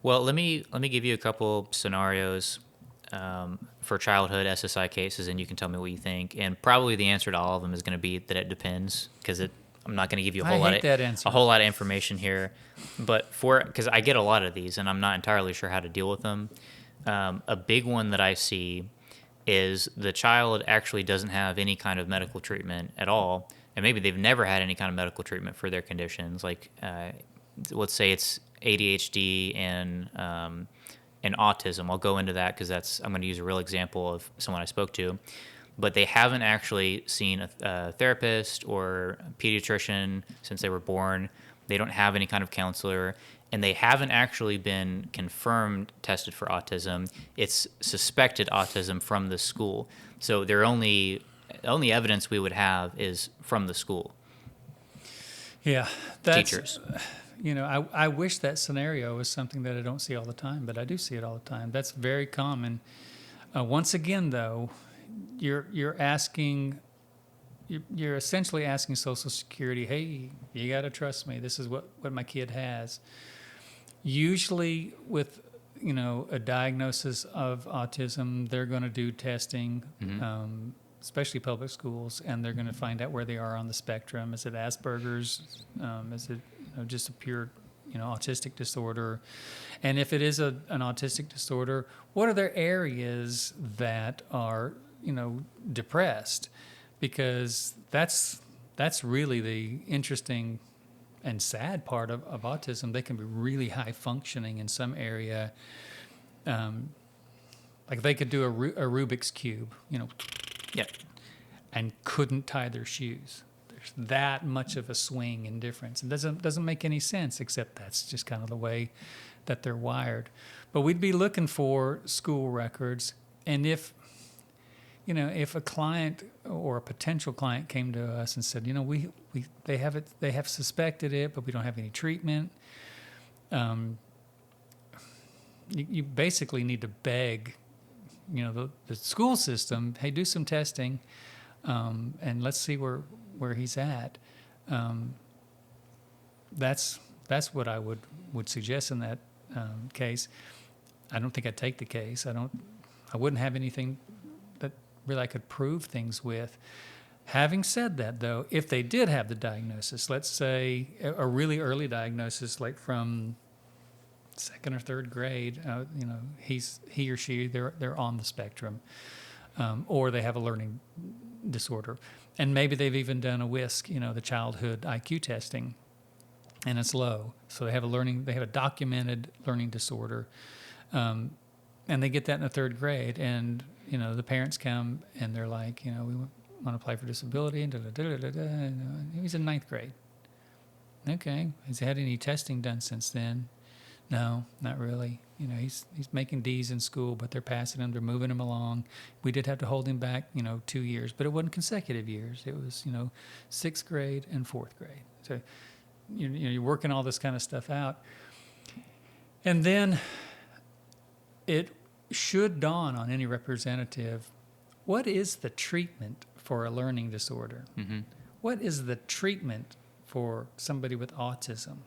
Well, let me give you a couple scenarios for childhood SSI cases, and you can tell me what you think. And probably the answer to all of them is going to be that it depends, because I'm not going to give you I hate that a answer. whole lot of information here. But because I get a lot of these, and I'm not entirely sure how to deal with them. A big one that I see is the child actually doesn't have any kind of medical treatment at all, and maybe they've never had any kind of medical treatment for their conditions. Like, let's say it's ADHD and autism. I'll go into that because I'm going to use a real example of someone I spoke to, but they haven't actually seen a therapist or a pediatrician since they were born. They don't have any kind of counselor, and they haven't actually been confirmed tested for autism. It's suspected autism from the school. So their only evidence we would have is from the school Yeah, that's, teachers. I wish that scenario was something that I don't see all the time, but I do see it all the time. That's very common. Once again, though, you're asking, you're essentially asking Social Security, hey, you got to trust me. This is what my kid has. Usually, with a diagnosis of autism, they're going to do testing, Mm-hmm. especially public schools, and they're going to find out where they are on the spectrum. Is it Asperger's? Is it just a pure autistic disorder? And if it is an autistic disorder, what are their areas that are depressed? Because that's really the interesting and sad part of autism. They can be really high functioning in some area. Like they could do a Rubik's cube, Yeah. and couldn't tie their shoes. There's that much of a swing in difference. It doesn't make any sense, except that's just kind of the way that they're wired. But we'd be looking for school records, and if a client or a potential client came to us and said, they have suspected it, but we don't have any treatment. You basically need to beg, the school system, hey, do some testing, and let's see where he's at. That's what I would suggest in that case. I don't think I'd take the case. I wouldn't have anything that really I could prove things with. Having said that, though, if they did have the diagnosis, let's say a really early diagnosis, like from second or third grade, he or she they're on the spectrum, or they have a learning disorder, and maybe they've even done a WISC, the childhood IQ testing, and it's low, so they have a documented learning disorder, and they get that in the third grade, and the parents come and they're like, we want to apply for disability, and he's in ninth grade. Okay, has he had any testing done since then? No, not really. He's making D's in school, but they're passing him. They're moving him along. We did have to hold him back, 2 years, but it wasn't consecutive years. It was, sixth grade and fourth grade. So, you're working all this kind of stuff out, and then it should dawn on any representative: what is the treatment for a learning disorder? Mm-hmm. What is the treatment for somebody with autism?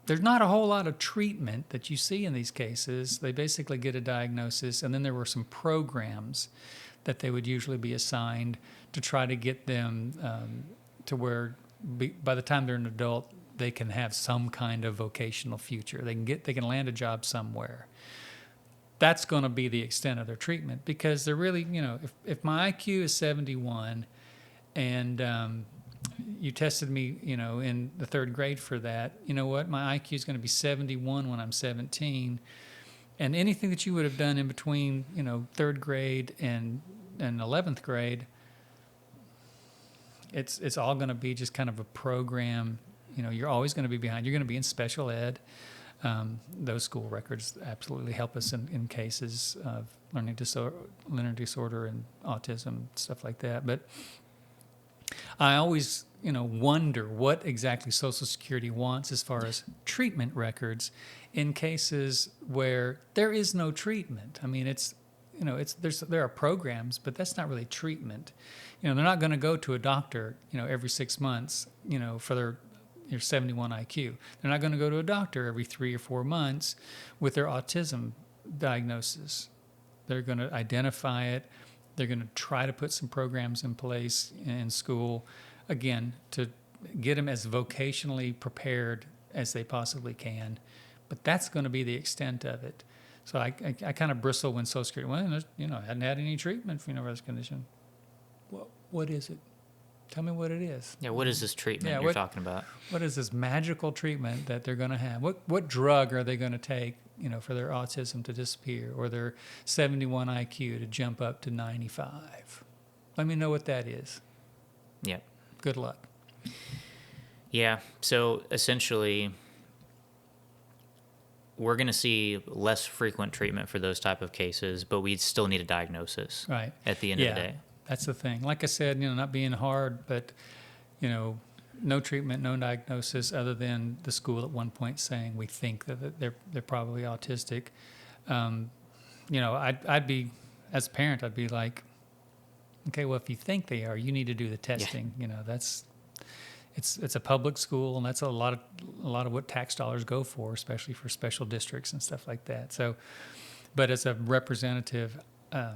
There's not a whole lot of treatment that you see in these cases. They basically get a diagnosis, and then there were some programs that they would usually be assigned to try to get them to where by the time they're an adult, they can have some kind of vocational future. They can land a job somewhere. That's going to be the extent of their treatment, because they're really, if my IQ is 71 and you tested me, in the third grade for that, you know what? My IQ is going to be 71 when I'm 17. And anything that you would have done in between, third grade and 11th grade, it's all going to be just kind of a program. You're always going to be behind. You're going to be in special ed. Those school records absolutely help us in cases of learning disorder and autism, stuff like that. But I always, wonder what exactly Social Security wants as far as treatment records in cases where there is no treatment. I mean, there are programs, but that's not really treatment. They're not going to go to a doctor, every 6 months, for their you're 71 IQ. They're not going to go to a doctor every 3 or 4 months with their autism diagnosis. They're going to identify it. They're going to try to put some programs in place in school, again, to get them as vocationally prepared as they possibly can. But that's going to be the extent of it. So I kind of bristle when Social Security, well, I hadn't had any treatment for this condition. What is it? Tell me what it is. Yeah, what is this treatment you're talking about? What is this magical treatment that they're going to have? What drug are they going to take, for their autism to disappear or their 71 IQ to jump up to 95? Let me know what that is. Yeah. Good luck. Yeah, so essentially, we're going to see less frequent treatment for those type of cases, but we still need a diagnosis at the end of the day. That's the thing. Like I said, not being hard, but, no treatment, no diagnosis, other than the school at one point saying we think that they're probably autistic. I'd be, as a parent, I'd be like, okay, well, if you think they are, you need to do the testing. It's a public school, and that's a lot of what tax dollars go for, especially for special districts and stuff like that. So, but as a representative, I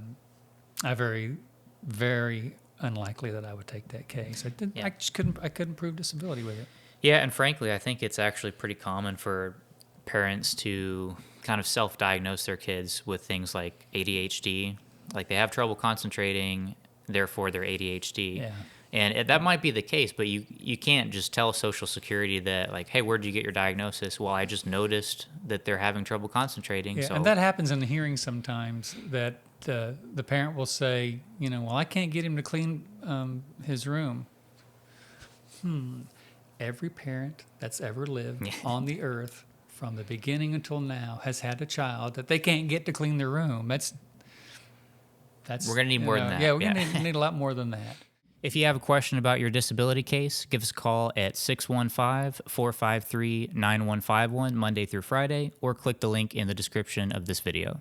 very unlikely that I would take that case. I just couldn't prove disability with it. Yeah, and frankly, I think it's actually pretty common for parents to kind of self-diagnose their kids with things like ADHD, like they have trouble concentrating, therefore they're ADHD. Yeah. And that might be the case, but you can't just tell Social Security that, like, hey, where'd you get your diagnosis? Well, I just noticed that they're having trouble concentrating. Yeah, so. And that happens in the hearing sometimes, that the parent will say, well, I can't get him to clean his room. Every parent that's ever lived on the earth from the beginning until now has had a child that they can't get to clean their room. That's we're going to need more than that. Yeah, we're going to need a lot more than that. If you have a question about your disability case, give us a call at 615-453-9151 Monday through Friday, or click the link in the description of this video.